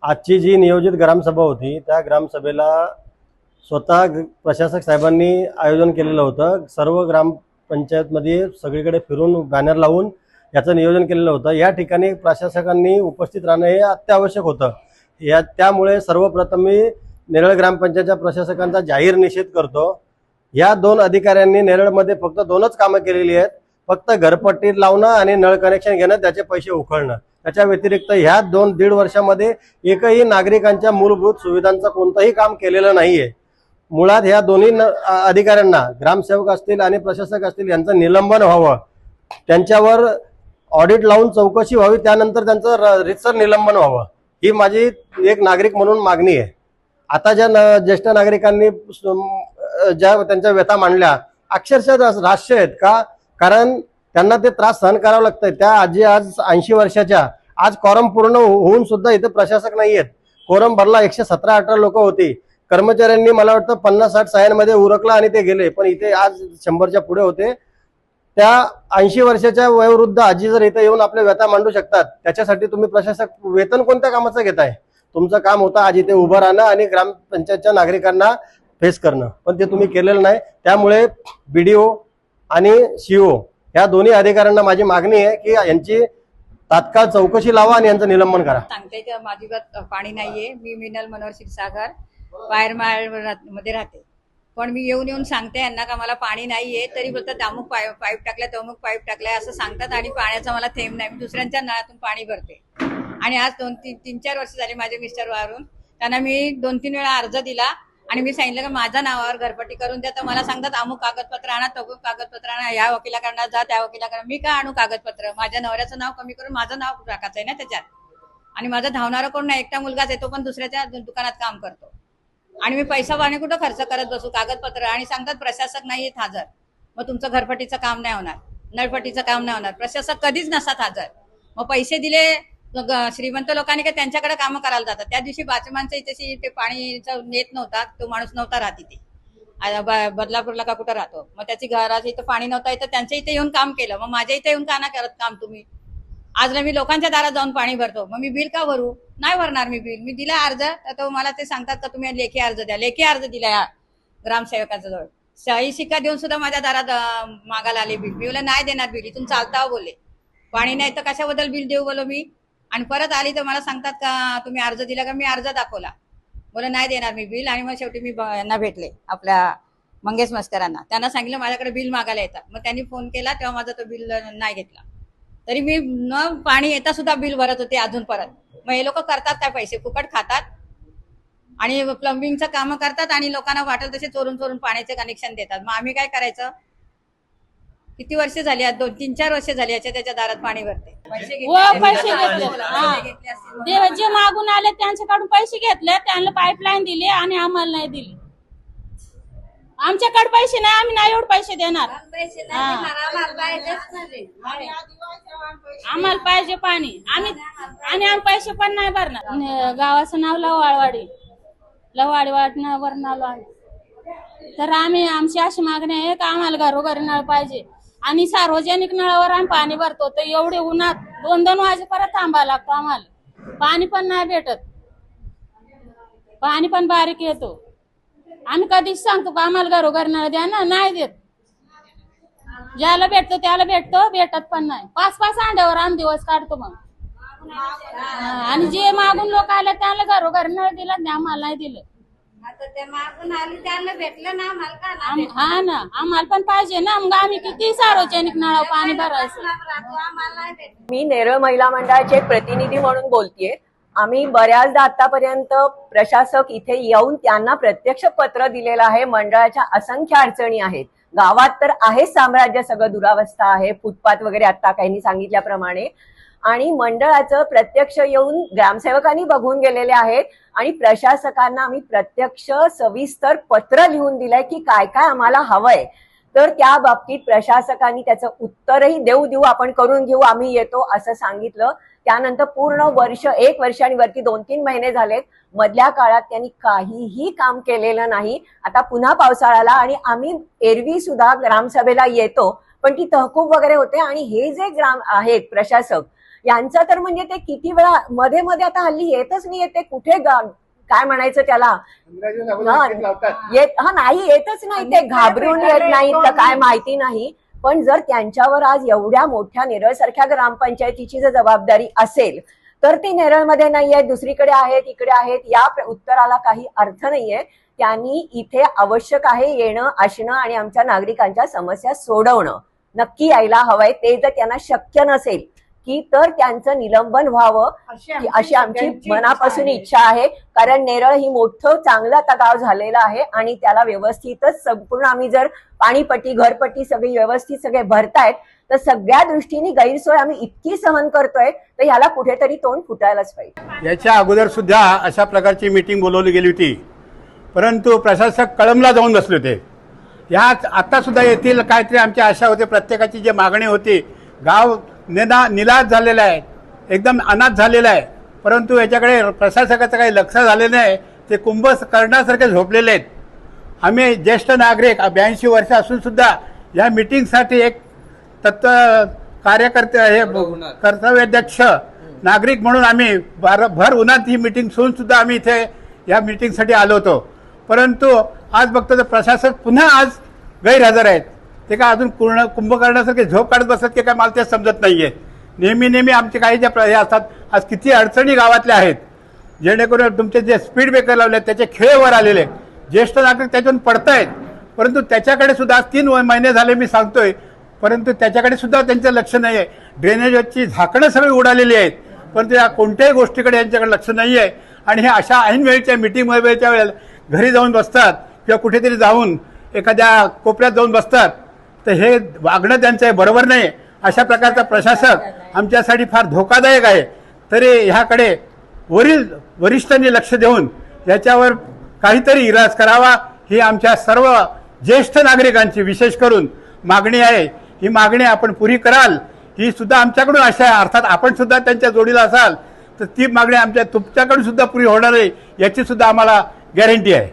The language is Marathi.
आजची जी नियोजित ग्रामसभा होती त्या ग्रामसभेला स्वतः प्रशासक साहेबांनी आयोजन केलेलं होतं। सर्व ग्रामपंचायतमध्ये सगळीकडे फिरून बॅनर लावून याचं नियोजन केलेलं होतं। या ठिकाणी प्रशासकांनी उपस्थित राहणं हे अत्यावश्यक होतं। त्यामुळे सर्वप्रथम मी नेरळ ग्रामपंचायतच्या प्रशासकांचा जाहीर निषेध करतो। या दोन अधिकाऱ्यांनी नेरळमध्ये फक्त दोनच कामं केलेली आहेत, फक्त घरपट्टी लावणं आणि नळ कनेक्शन घेणं, त्याचे पैसे उकळणं। त्याच्या व्यतिरिक्त ह्या 2-1.5 वर्षामध्ये एकही नागरिकांच्या मूलभूत सुविधांचं कोणतंही काम केलेलं नाहीये। मुळात ह्या दोन्ही अधिकाऱ्यांना, ग्रामसेवक असतील आणि प्रशासक असतील, यांचं निलंबन व्हावं, त्यांच्यावर ऑडिट लावून चौकशी व्हावी, त्यानंतर त्यांचं रितसर निलंबन व्हावं, ही माझी एक नागरिक म्हणून मागणी आहे। आता ज्या ज्येष्ठ नागरिकांनी ज्या त्यांच्या व्यथा मांडल्या अक्षरशः राष्ट्रीय आहेत का? कारण त्यांना ते त्रास सहन करावं लागतंय। त्या आजी आज 80 वर्षाच्या, आज कोरम पूर्ण होऊन सुद्धा इथे प्रशासक नाही आहेत। कोरम भरला, 117-18 लोक होती। कर्मचाऱ्यांनी मला वाटतं 50-60 सायांमध्ये उरकला आणि ते गेले, पण इथे आज 100च्या पुढे होते। त्या 80 वर्षाच्या वयोवृद्ध आजी जर इथे येऊन आपल्या व्यथा मांडू शकतात, त्याच्यासाठी तुम्ही प्रशासक वेतन कोणत्या कामाचं घेताय? तुमचं काम होतं आज इथे उभं राहणं आणि ग्रामपंचायतच्या नागरिकांना फेस करणं, पण ते तुम्ही केलेलं नाही। त्यामुळे BDO आणि CO या दोन्ही अधिकाऱ्यांना माझी मागणी आहे की यांची तात्काळ चौकशी लावा आणि यांचं निलंबन करा। सांगते की माझीकडे पाणी नाहीये। मी मिनल मनोहर क्षीरसागर पायरमाळ मध्ये राहते, पण मी येऊन सांगते यांना का मला पाणी नाहीये, तरी बोलतात अमुक पाईप टाकलाय, तमुक पाईप टाकलाय असं सांगतात आणि पाण्याचा मला थेंब नाही। मी दुसऱ्यांच्या नळातून पाणी भरते आणि आज 2-3-4 वर्ष झाली माझे मिस्टर वारून। त्यांना मी 2-3 वेळा अर्ज दिला आणि मी सांगितलं की माझ्या नावावर घरपट्टी करून द्या, तर मला सांगतात अमुक कागदपत्र आणा, तमुक कागदपत्र आणा, या वकिलाकडनं जा, त्या वकिलाकडनं। मी काय आणू कागदपत्र? माझ्या नवऱ्याचं नाव कमी करून माझं नाव टाकायचं आहे ना त्याच्यात, आणि माझा धावणारा कोण नाही, एकटा मुलगाच येतो, पण दुसऱ्याच्या दुकानात काम करतो आणि मी पैसा पाणी कुठं खर्च करत बसू? कागदपत्र आणि सांगतात प्रशासक नाही येत हजर, मग तुमचं घरपट्टीचं काम नाही होणार, नळपट्टीचं काम नाही होणार। प्रशासक कधीच नसतात हजर। मग पैसे दिले श्रीमंत लोकांनी का त्यांच्याकडे कामं करायला जातात। त्या दिवशी बाचमांच्या इथे ते पाणीचा नेत नव्हता, तो माणूस नव्हता राहत इथे, बदलापूरला का कुठं राहतो, मग त्याची घराच्या इथं पाणी नव्हतं, इथं त्यांच्या इथे येऊन काम केलं। मग माझ्या इथे येऊन का ना करत काम तुम्ही? आजला मी लोकांच्या दारात जाऊन पाणी भरतो, मग मी बिल का भरू? नाही भरणार मी बिल। मी दिला अर्ज, तर मला ते सांगतात का तुम्ही लेखी अर्ज द्या। लेखी अर्ज दिला या ग्रामसेवकाच्या जवळ, सही शिक्का देऊन सुद्धा माझ्या दारात मागायला आले बिल। मी बोला नाही देणार बिल, इथून चालता बोलले, पाणी नाही तर कशाबद्दल बिल देऊ बोलो मी? आणि परत आली तर मला सांगतात का तुम्ही अर्ज दिला का? मी अर्ज दाखवला, बोला नाही देणार मी बिल। आणि मग शेवटी मी यांना भेटले, आपल्या मंगेश मस्करांना, त्यांना सांगितलं माझ्याकडे बिल मागायला येतात। मग त्यांनी फोन केला, तेव्हा माझा तो बिल नाही घेतला, तरी मी न पाणी येता सुद्धा बिल भरत होते अजून परत। मग हे लोक करतात काय? पैसे फुकट खातात आणि प्लंबिंगचं काम करतात आणि लोकांना वाटेल तसे चोरून पाण्याचे कनेक्शन देतात। मग आम्ही काय करायचं? किती वर्ष झाली? 2-3-4 वर्ष झाली याच्या त्याच्या दारात पाणी भरते। पैसे घेतले, जे मागून आले त्यांच्याकडून पैसे घेतले, त्यांना पाईपलाईन दिली आणि आम्हाला नाही दिली। आमच्याकडे पैसे नाही, आम्ही नाही एवढे पैसे देणार। आम्हाला पाहिजे पाणी, आम्ही पैसे पण नाही भरणार। गावाचं नाव लवाळवाडी, लवाळवाडीवरून आलो आम्ही। तर आमची अशी मागणी आहे की आम्हाला घरोघरी नळ पाहिजे आणि सार्वजनिक नळावर आम्ही पाणी भरतो, तर एवढे उन्हात 2-2 वाजेपर्यंत थांबायला लागतो आम्हाला। पाणी पण नाही भेटत, पाणी पण बारीक येतो। आम्ही कधीच सांगतो का आम्हाला घरोघर नळ द्या ना, नाही देत। ज्याला भेटतो त्याला भेटतो, भेटत पण नाही। 5-5 अंड्यावर आम्ही दिवस काढतो मग। आणि जे मागून लोक आले त्यांना घरोघर नळ दिला, आम्हाला नाही दिलं। आता ते मागून आले त्यांना भेटलं ना, आम्हाला का नाही? हा ना, आम्हाला पण पाहिजे ना, मग आम्ही किती सार्वजनिक नळावर पाणी भरायचं? मी नेरळ महिला मंडळाचे प्रतिनिधी म्हणून बोलतेय। आम्ही बऱ्याचदा आतापर्यंत प्रशासक इथे येऊन त्यांना प्रत्यक्ष पत्र दिलेलं आहे। मंडळाच्या असंख्य अडचणी आहेत, गावात तर आहे साम्राज्य, सगळं दुरावस्था आहे, फुटपाथ वगैरे आता काहींनी सांगितल्याप्रमाणे, आणि मंडळाचं प्रत्यक्ष येऊन ग्रामसेवकांनी बघून गेलेले आहेत आणि प्रशासकांना आम्ही प्रत्यक्ष सविस्तर पत्र लिहून दिलंय की काय काय आम्हाला हवंय। तर त्या बाबतीत प्रशासकांनी त्याचं उत्तरही देऊ आपण करून घेऊ, आम्ही येतो असं सांगितलं। त्यानंतर पूर्ण वर्ष, 1 वर्ष आणि वरती 2-3 महिने झालेत, मधल्या काळात त्यांनी काहीही काम केलेलं नाही। आता पुन्हा पावसाळ्याला, आणि आम्ही एरवी सुद्धा ग्रामसभेला येतो, पण ती तहकूब वगैरे होते आणि हे जे ग्राम आहेत प्रशासक, यांचं तर म्हणजे ते किती वेळा मध्ये मध्ये आता हल्ली येतच नाही, ते कुठे काय म्हणायचं त्याला, नाही येतच नाही, ते घाबरून येत नाहीत का काय माहिती नाही. पण जर त्यांच्यावर आज एवढ्या मोठ्या नेरळ सारख्या ग्रामपंचायतीची जर जबाबदारी असेल तर ती नेरळमध्ये नाहीये, दुसरीकडे आहेत, इकडे आहेत, या उत्तराला काही अर्थ नाहीये. त्यांनी इथे आवश्यक आहे येणं, असणं आणि आमच्या नागरिकांच्या समस्या सोडवणं नक्की यायला हवंय. ते जर त्यांना शक्य नसेल की तर त्यांचं निलंबन व्हावं अशी आमची मनापासून इच्छा आहे. कारण नेरळ ही मोठं चांगलं आता गाव झालेलं आहे आणि त्याला व्यवस्थितच संपूर्ण आम्ही जर पाणीपट्टी घरपट्टी सगळी व्यवस्थित सगळे भरतायत तर सगळ्या दृष्टीने गैरसोय आम्ही इतकी सहन करतोय तर ह्याला कुठेतरी तोंड फुटायलाच पाहिजे. याच्या अगोदर सुद्धा अशा प्रकारची मीटिंग बोलवली गेली होती, परंतु प्रशासक कळमला जाऊन बसले होते. ह्यात आता सुद्धा येथील काहीतरी आमच्या आशा होते, प्रत्येकाची जी मागणी होती. गाव निलाज झालेला आहे, एकदम अनाथ झालेला आहे, परंतु याच्याकडे प्रशासकाचं काही लक्ष झालेलं नाही. ते कुंभकर्णासारखे झोपलेले आहेत. आम्ही ज्येष्ठ नागरिक 82 वर्ष असून सुद्धा या मीटिंगसाठी एक तत्व कार्यकर्ते हे कर्तव्याध्यक्ष नागरिक म्हणून आम्ही भर उन्हात ही मीटिंग सुन सुद्धा आम्ही इथे या मीटिंगसाठी आलो होतो. परंतु आज बघतो तर प्रशासक पुन्हा आज गैरहजर आहेत. ते का अजून पूर्ण कुंभकर्णासारखे झोप काढत बसत की काय मला ते समजत नाहीये. नेहमी आमचे काही ज्या हे असतात, आज किती अडचणी गावातल्या आहेत, जेणेकरून तुमचे जे स्पीड ब्रेकर लावले त्याचे खेळवर आलेले ज्येष्ठ नागरिक त्याच्यातून पडतायत. परंतु त्याच्याकडे सुद्धा आज 3 महिने झाले मी सांगतोय, परंतु त्याच्याकडे सुद्धा त्यांचं लक्ष नाही आहे. ड्रेनेजची झाकणं सगळी उडालेली आहेत, परंतु या कोणत्याही गोष्टीकडे यांच्याकडे लक्ष नाही आहे. आणि हे अशा ऐन वेळच्या मीटिंग वेळच्या वेळेला घरी जाऊन बसतात किंवा कुठेतरी जाऊन एखाद्या कोपऱ्यात जाऊन बसतात. तर हे वागणं त्यांचं हे बरोबर नाही. अशा प्रकारचा प्रशासक आमच्यासाठी फार धोकादायक आहे. तरी ह्याकडे वरिष्ठांनी लक्ष देऊन याच्यावर काहीतरी इलाज करावा ही आमच्या सर्व ज्येष्ठ नागरिकांची विशेष करून मागणी आहे. ही मागणी आपण पुरी कराल ही सुद्धा आमच्याकडून आशा आहे. अर्थात आपण सुद्धा त्यांच्या जोडीला असाल तर ती मागणी आमच्या तुमच्याकडून सुद्धा पुरी होणार आहे याची सुद्धा आम्हाला गॅरंटी आहे.